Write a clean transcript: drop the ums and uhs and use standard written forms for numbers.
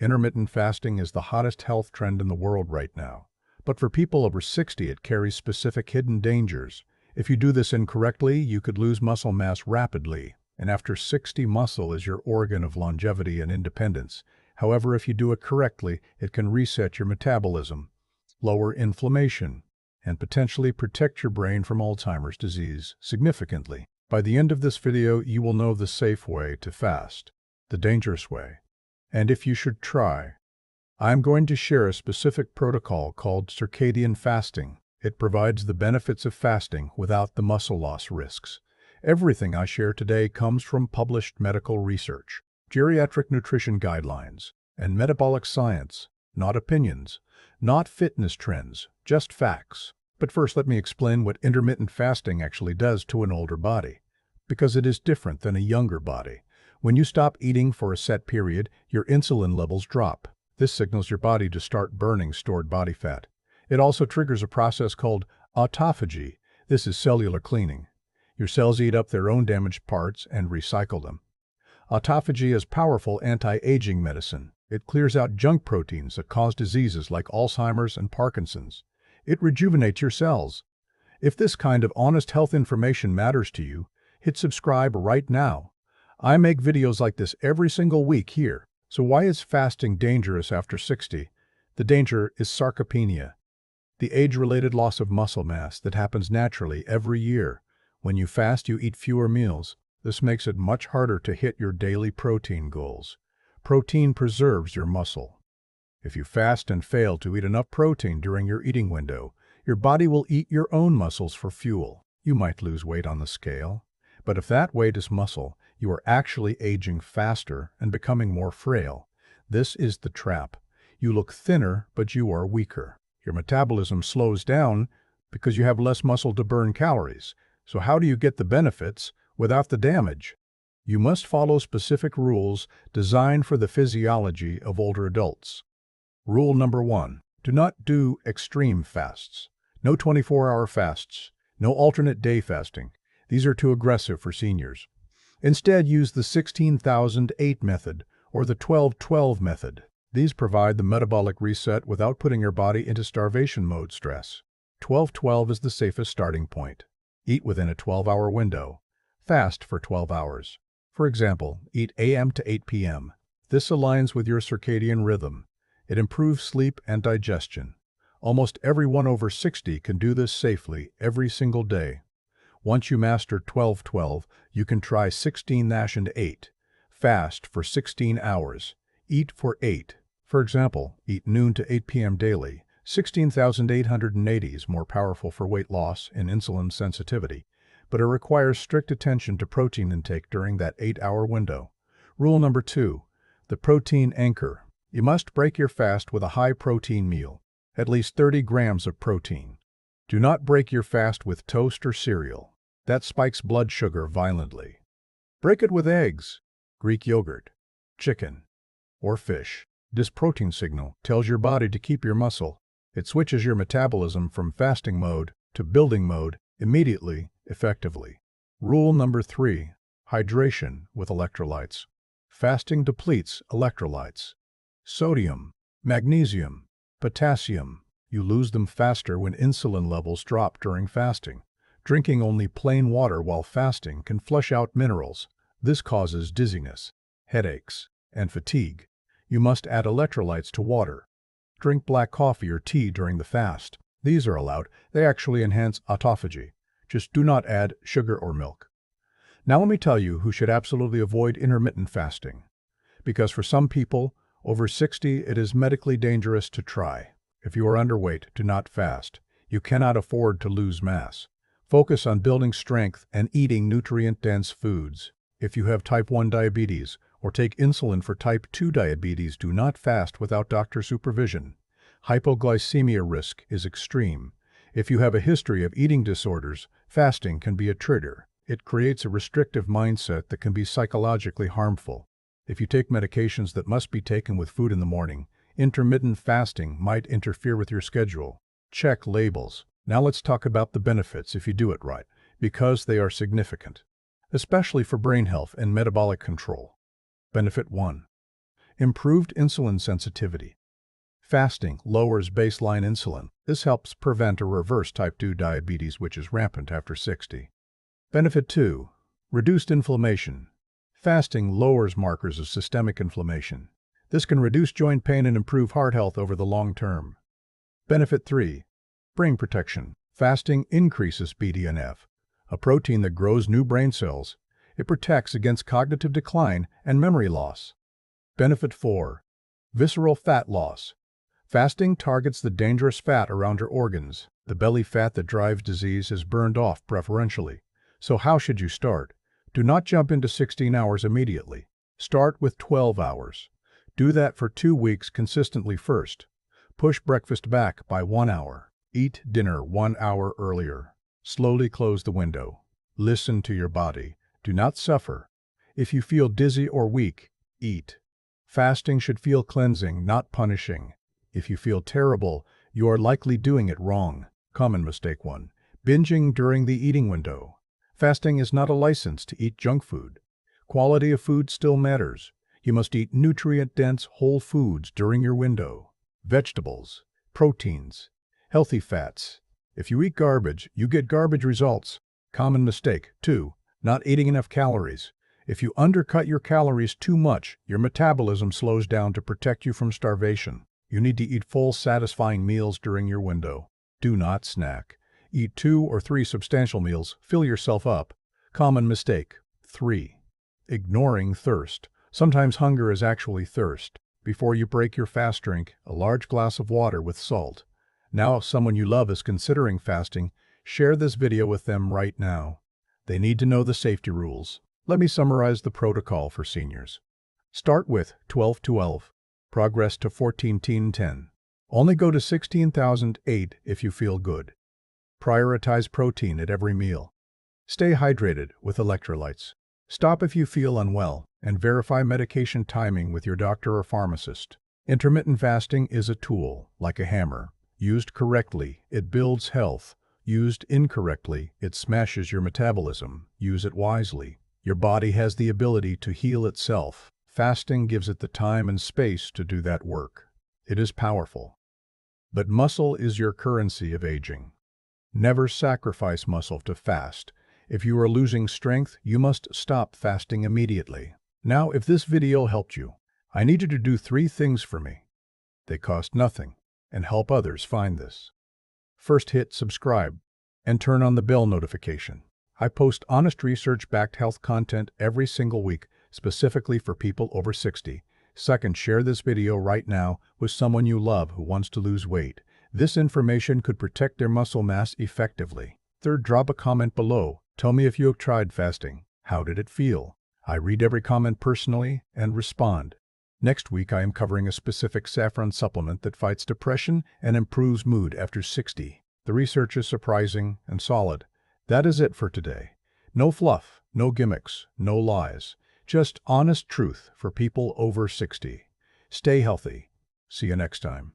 Intermittent fasting is the hottest health trend in the world right now. But for people over 60, it carries specific hidden dangers. If you do this incorrectly, you could lose muscle mass rapidly. And after 60, muscle is your organ of longevity and independence. However, if you do it correctly, it can reset your metabolism, lower inflammation, and potentially protect your brain from Alzheimer's disease significantly. By the end of this video, you will know the safe way to fast, the dangerous way, and if you should try. I'm going to share a specific protocol called circadian fasting. It provides the benefits of fasting without the muscle loss risks. Everything I share today comes from published medical research, geriatric nutrition guidelines, and metabolic science, not opinions, not fitness trends, just facts. But first, let me explain what intermittent fasting actually does to an older body, because it is different than a younger body. When you stop eating for a set period, your insulin levels drop. This signals your body to start burning stored body fat. It also triggers a process called autophagy. This is cellular cleaning. Your cells eat up their own damaged parts and recycle them. Autophagy is powerful anti-aging medicine. It clears out junk proteins that cause diseases like Alzheimer's and Parkinson's. It rejuvenates your cells. If this kind of honest health information matters to you, hit subscribe right now. I make videos like this every single week here. So why is fasting dangerous after 60? The danger is sarcopenia, the age-related loss of muscle mass that happens naturally every year. When you fast, you eat fewer meals. This makes it much harder to hit your daily protein goals. Protein preserves your muscle. If you fast and fail to eat enough protein during your eating window, your body will eat your own muscles for fuel. You might lose weight on the scale, but if that weight is muscle, you are actually aging faster and becoming more frail. This is the trap. You look thinner, but you are weaker. Your metabolism slows down because you have less muscle to burn calories. So how do you get the benefits without the damage? You must follow specific rules designed for the physiology of older adults. Rule number 1. Do not do extreme fasts. No 24-hour fasts. No alternate day fasting. These are too aggressive for seniors. Instead, use the 16,008 method or the 12-12 method. These provide the metabolic reset without putting your body into starvation mode stress. 12-12 is the safest starting point. Eat within a 12-hour window. Fast for 12 hours. For example, eat a.m. to 8 p.m. This aligns with your circadian rhythm. It improves sleep and digestion. Almost everyone over 60 can do this safely every single day. Once you master 12-12, you can try 16-8. Fast for 16 hours. Eat for 8. For example, eat noon to 8 p.m. daily. 16,880 is more powerful for weight loss and insulin sensitivity, but it requires strict attention to protein intake during that 8-hour window. Rule number 2. The protein anchor. You must break your fast with a high-protein meal, at least 30 grams of protein. Do not break your fast with toast or cereal. That spikes blood sugar violently. Break it with eggs, Greek yogurt, chicken, or fish. This protein signal tells your body to keep your muscle. It switches your metabolism from fasting mode to building mode immediately, effectively. Rule number 3. Hydration with electrolytes. Fasting depletes electrolytes. Sodium, magnesium, potassium. You lose them faster when insulin levels drop during fasting. Drinking only plain water while fasting can flush out minerals. This causes dizziness, headaches, and fatigue. You must add electrolytes to water. Drink black coffee or tea during the fast. These are allowed. They actually enhance autophagy. Just do not add sugar or milk. Now let me tell you who should absolutely avoid intermittent fasting. Because for some people over 60, it is medically dangerous to try. If you are underweight, do not fast. You cannot afford to lose mass. Focus on building strength and eating nutrient-dense foods. If you have type 1 diabetes or take insulin for type 2 diabetes, do not fast without doctor supervision. Hypoglycemia risk is extreme. If you have a history of eating disorders, fasting can be a trigger. It creates a restrictive mindset that can be psychologically harmful. If you take medications that must be taken with food in the morning, intermittent fasting might interfere with your schedule. Check labels. Now let's talk about the benefits if you do it right, because they are significant, especially for brain health and metabolic control. Benefit 1. Improved insulin sensitivity. Fasting lowers baseline insulin. This helps prevent or reverse type 2 diabetes, which is rampant after 60. Benefit 2. Reduced inflammation. Fasting lowers markers of systemic inflammation. This can reduce joint pain and improve heart health over the long term. Benefit 3. Brain protection. Fasting increases BDNF, a protein that grows new brain cells. It protects against cognitive decline and memory loss. Benefit 4. Visceral fat loss. Fasting targets the dangerous fat around your organs. The belly fat that drives disease is burned off preferentially. So how should you start? Do not jump into 16 hours immediately. Start with 12 hours. Do that for 2 weeks consistently first. Push breakfast back by 1 hour. Eat dinner 1 hour earlier. Slowly close the window. Listen to your body. Do not suffer. If you feel dizzy or weak, eat. Fasting should feel cleansing, not punishing. If you feel terrible, you are likely doing it wrong. Common mistake 1. Binging during the eating window. Fasting is not a license to eat junk food. Quality of food still matters. You must eat nutrient-dense whole foods during your window. Vegetables, proteins, healthy fats. If you eat garbage, you get garbage results. Common mistake 2. Not eating enough calories. If you undercut your calories too much, your metabolism slows down to protect you from starvation. You need to eat full, satisfying meals during your window. Do not snack. Eat 2 or 3 substantial meals. Fill yourself up. Common mistake 3. Ignoring thirst. Sometimes hunger is actually thirst. Before you break your fast, drink a large glass of water with salt. Now, if someone you love is considering fasting, share this video with them right now. They need to know the safety rules. Let me summarize the protocol for seniors. Start with 12-12. Progress to 14-10. Only go to 16,008 if you feel good. Prioritize protein at every meal. Stay hydrated with electrolytes. Stop if you feel unwell, and verify medication timing with your doctor or pharmacist. Intermittent fasting is a tool, like a hammer. Used correctly, it builds health. Used incorrectly, it smashes your metabolism. Use it wisely. Your body has the ability to heal itself. Fasting gives it the time and space to do that work. It is powerful. But muscle is your currency of aging. Never sacrifice muscle to fast. If you are losing strength, you must stop fasting immediately. Now, if this video helped you, I need you to do 3 things for me. They cost nothing and help others find this. First, hit subscribe and turn on the bell notification. I post honest research-backed health content every single week, specifically for people over 60. Second, share this video right now with someone you love who wants to lose weight. This information could protect their muscle mass effectively. Third, drop a comment below. Tell me if you have tried fasting. How did it feel? I read every comment personally and respond. Next week, I am covering a specific saffron supplement that fights depression and improves mood after 60. The research is surprising and solid. That is it for today. No fluff, no gimmicks, no lies. Just honest truth for people over 60. Stay healthy. See you next time.